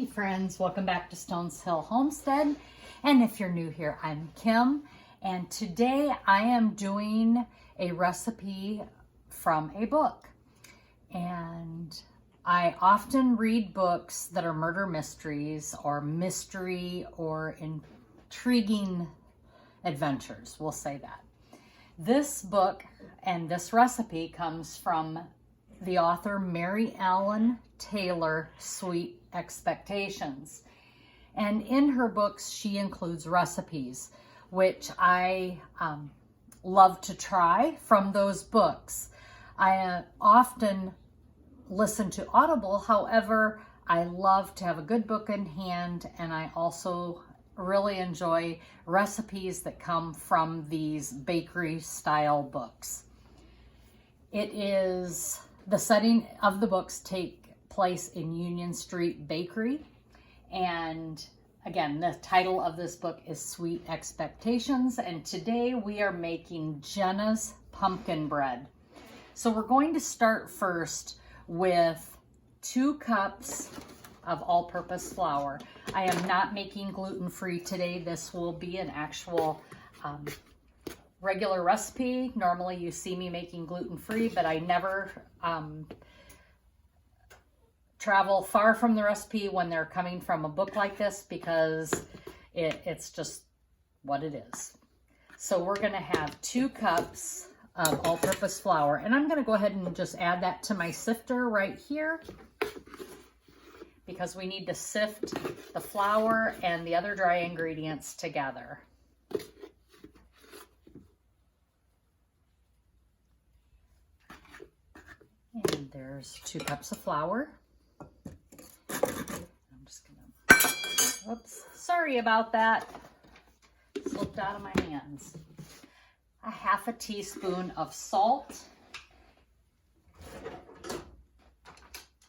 Hey friends, welcome back to Stones Hill Homestead. And if you're new here, I'm Kim. And today I am doing a recipe from a book. And I often read books that are murder mysteries or mystery or intriguing adventures, we'll say that. This book and this recipe comes from the author Mary Ellen Taylor, Sweet Expectations. And in her books, she includes recipes, which I love to try from those books. I often listen to Audible. However, I love to have a good book in hand, and I also really enjoy recipes that come from these bakery style books. The setting of the books take place in Union Street Bakery. And again, the title of this book is Sweet Expectations. And today we are making Jenna's pumpkin bread. So we're going to start first with 2 cups of all-purpose flour. I am not making gluten-free today. This will be an actual regular recipe. Normally you see me making gluten-free, but I never travel far from the recipe when they're coming from a book like this, because it's just what it is. So we're gonna have 2 cups of all-purpose flour, and I'm gonna go ahead and just add that to my sifter right here, because we need to sift the flour and the other dry ingredients together. And there's 2 cups of flour. I'm just gonna, whoops, sorry about that. Slipped out of my hands. A 1/2 teaspoon of salt.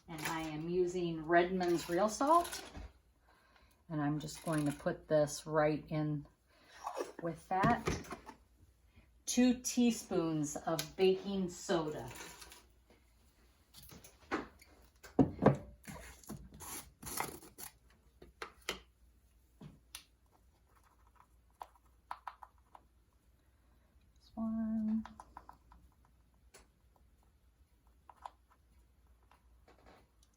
And I am using Redmond's real salt. And I'm just going to put this right in with that. 2 teaspoons of baking soda. One.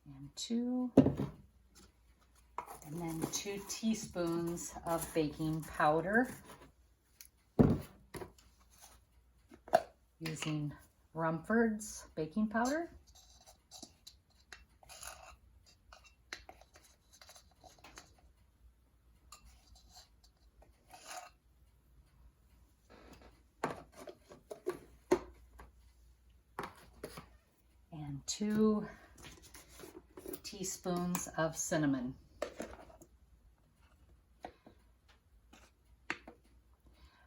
And 2. And then 2 teaspoons of baking powder. Using Rumford's baking powder. And 2 teaspoons of cinnamon.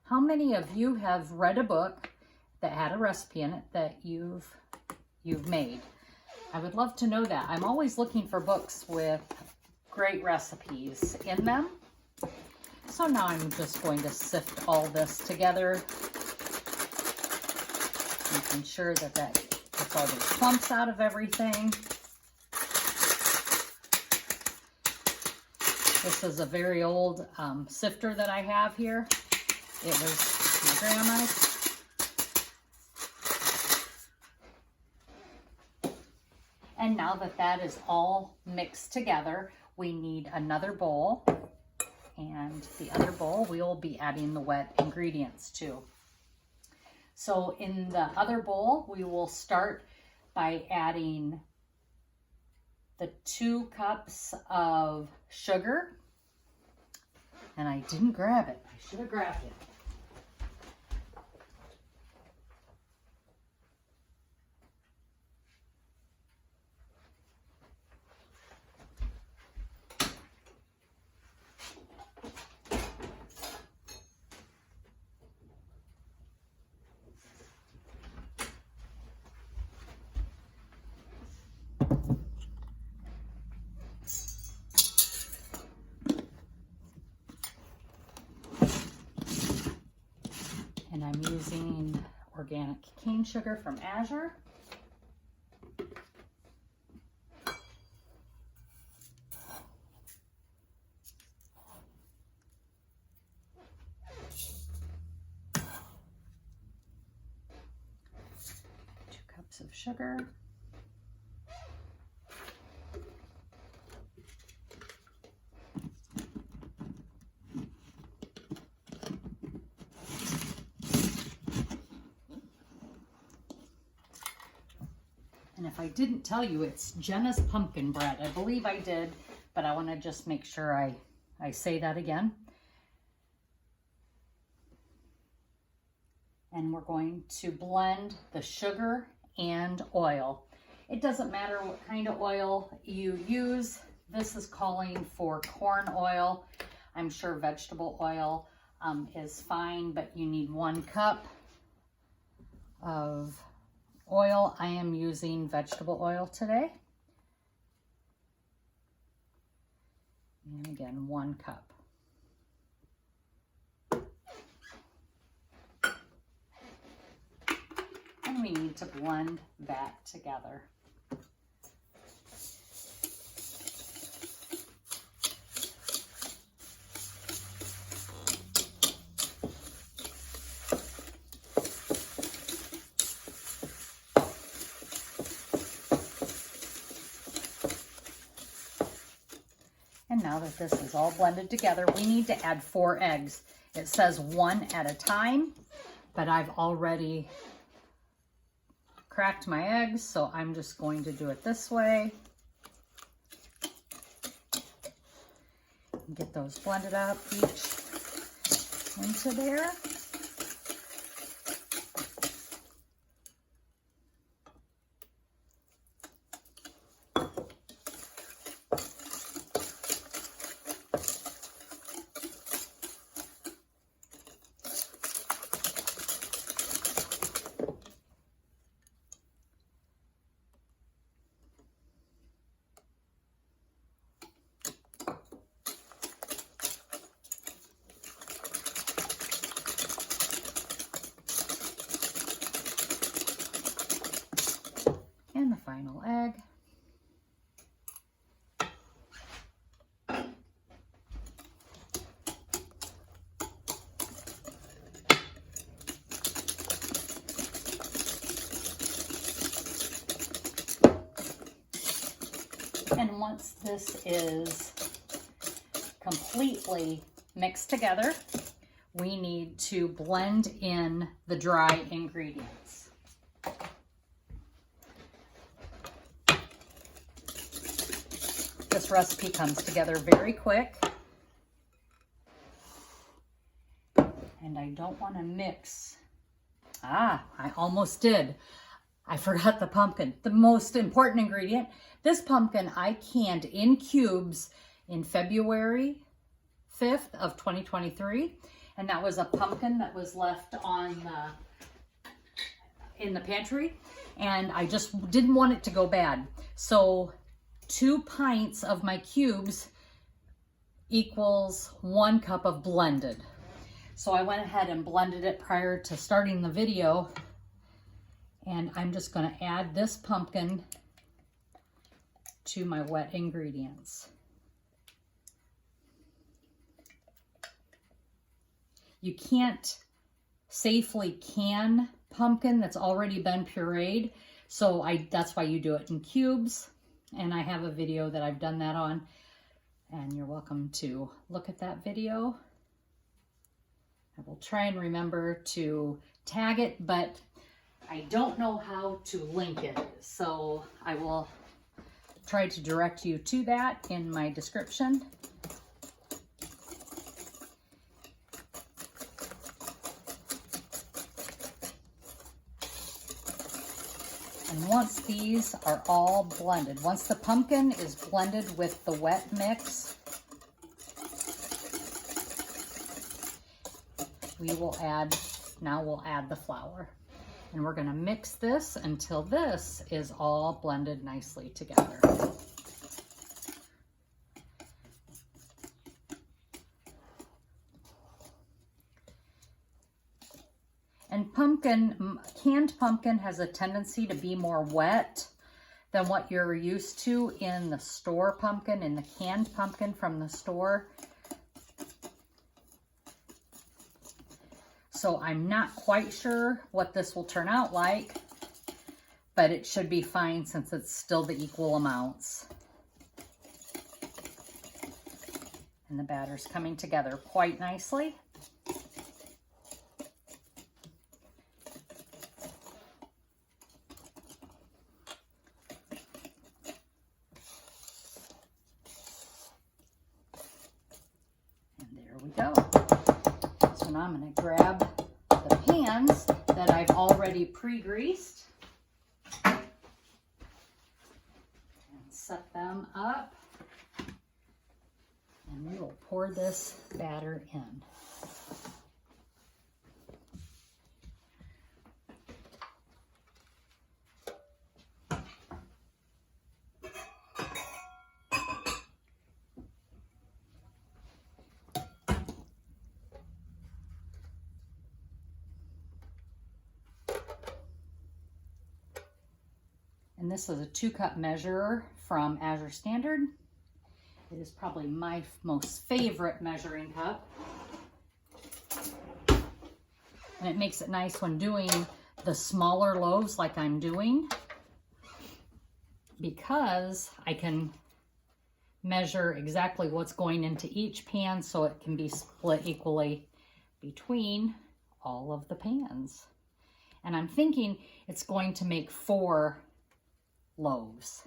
How many of you have read a book that had a recipe in it that you've made? I would love to know that. I'm always looking for books with great recipes in them. So now I'm just going to sift all this together, making sure that gets all those clumps out of everything. This is a very old sifter that I have here. It was my grandma's. And now that that is all mixed together, we need another bowl. And the other bowl, we will be adding the wet ingredients to. So in the other bowl, we will start by adding the 2 cups of sugar. And I didn't grab it. I should have grabbed it. And I'm using organic cane sugar from Azure. sugar. And if I didn't tell you, it's Jenna's pumpkin bread. I believe I did, but I want to just make sure I say that again. And we're going to blend the sugar and oil. It doesn't matter what kind of oil you use. This is calling for corn oil. I'm sure vegetable oil is fine, but you need 1 cup of oil. I am using vegetable oil today. And again, 1 cup. And we need to blend that together. And now that this is all blended together, we need to add 4 eggs. It says 1 at a time, but I've already cracked my eggs, so I'm just going to do it this way. Get those blended up each into there. And the final egg. And once this is completely mixed together, we need to blend in the dry ingredients. This recipe comes together very quick, and I don't want to mix. I almost did. I forgot the pumpkin, the most important ingredient. This pumpkin I canned in cubes in February 5th of 2023, and that was a pumpkin that was left in the pantry, and I just didn't want it to go bad. So 2 pints of my cubes equals 1 cup of blended. So I went ahead and blended it prior to starting the video, and I'm just going to add this pumpkin to my wet ingredients. You can't safely can pumpkin that's already been pureed, so that's why you do it in cubes. And I have a video that I've done that on, and you're welcome to look at that video. I will try and remember to tag it, but I don't know how to link it, so I will try to direct you to that in my description. And once these are all blended, once the pumpkin is blended with the wet mix, we'll add the flour. And we're going to mix this until this is all blended nicely together. And canned pumpkin has a tendency to be more wet than what you're used to in the store pumpkin, in the canned pumpkin from the store. So I'm not quite sure what this will turn out like, but it should be fine since it's still the equal amounts. And the batter's coming together quite nicely. Go. So now I'm going to grab the pans that I've already pre-greased and set them up, and we will pour this batter in. And this is a 2-cup measurer from Azure Standard. It is probably my most favorite measuring cup. And it makes it nice when doing the smaller loaves like I'm doing, because I can measure exactly what's going into each pan so it can be split equally between all of the pans. And I'm thinking it's going to make 4 loaves,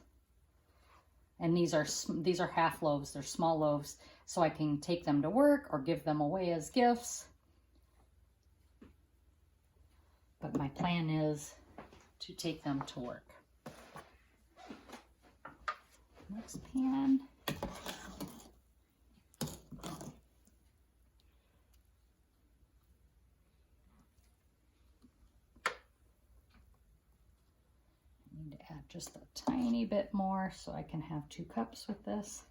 and these are half loaves. They're small loaves, so I can take them to work or give them away as gifts. But my plan is to take them to work. Next pan. Add just a tiny bit more so I can have 2 cups with this.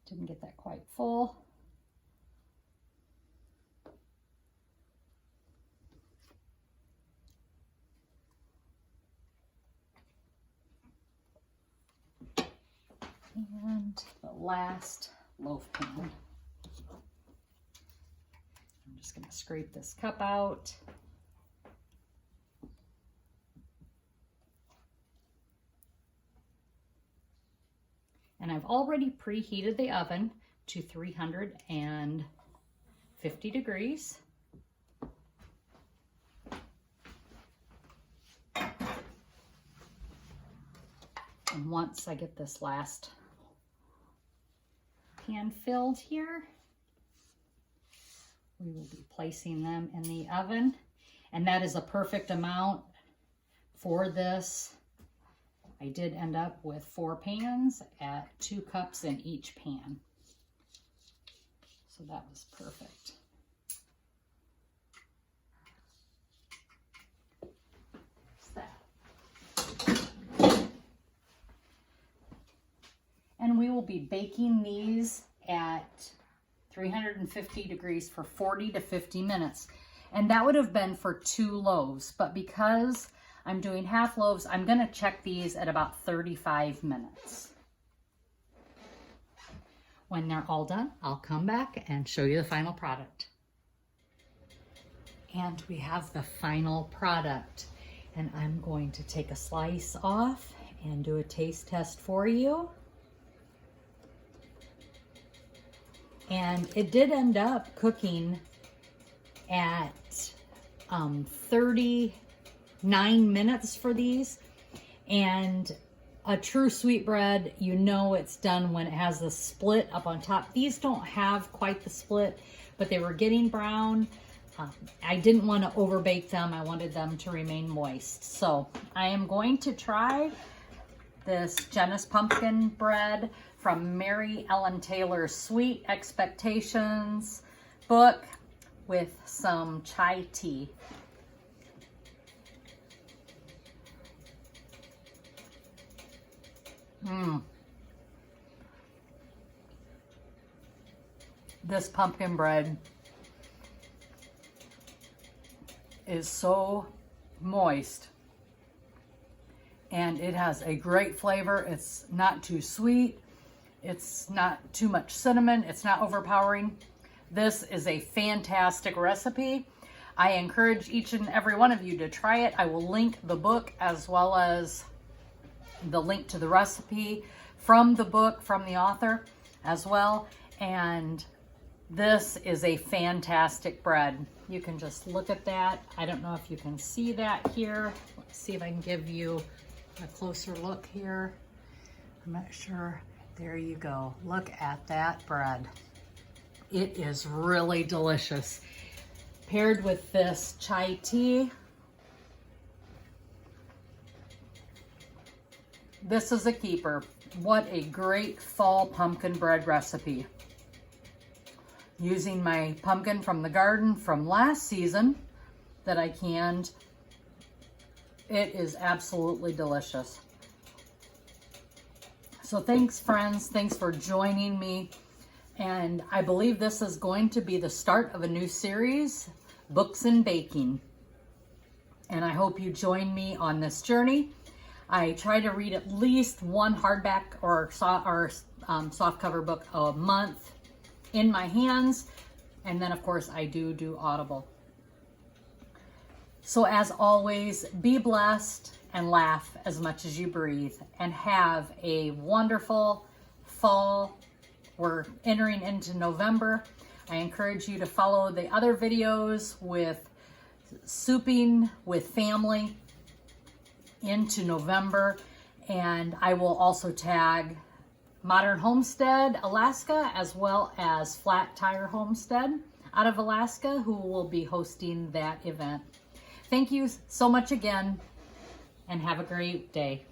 Didn't get that quite full. And the last loaf pan. I'm just going to scrape this cup out. And I've already preheated the oven to 350 degrees. And once I get this last pan filled here, we will be placing them in the oven. And that is a perfect amount for this. I did end up with 4 pans at 2 cups in each pan. So that was perfect. And we will be baking these at 350 degrees for 40 to 50 minutes. And that would have been for 2 loaves, but because I'm doing half loaves, I'm going to check these at about 35 minutes. When they're all done, I'll come back and show you the final product. And we have the final product. And I'm going to take a slice off and do a taste test for you. And it did end up cooking at 39 minutes for these. And a true sweetbread, you know it's done when it has the split up on top. These don't have quite the split, but they were getting brown. I didn't want to overbake them. I wanted them to remain moist. So I am going to try this Jenna's pumpkin bread from Mary Ellen Taylor's Sweet Expectations book with some chai tea. This pumpkin bread is so moist, and it has a great flavor. It's not too sweet. It's not too much cinnamon. It's not overpowering. This is a fantastic recipe. I encourage each and every one of you to try it. I will link the book as well as the link to the recipe from the book, from the author as well. And this is a fantastic bread. You can just look at that. I don't know if you can see that here. Let's see if I can give you a closer look here. I'm not sure. There you go. Look at that bread. It is really delicious. Paired with this chai tea. This is a keeper. What a great fall pumpkin bread recipe. Using my pumpkin from the garden from last season that I canned. It is absolutely delicious. So thanks, friends. Thanks for joining me. And I believe this is going to be the start of a new series, Books and Baking. And I hope you join me on this journey. I try to read at least one hardback or softcover book a month in my hands. And then, of course, I do Audible. So as always, be blessed and laugh as much as you breathe. And have a wonderful fall. We're entering into November. I encourage you to follow the other videos with souping with family into November. And I will also tag Modern Homestead, Alaska, as well as Flat Tire Homestead out of Alaska, who will be hosting that event. Thank you so much again, and have a great day.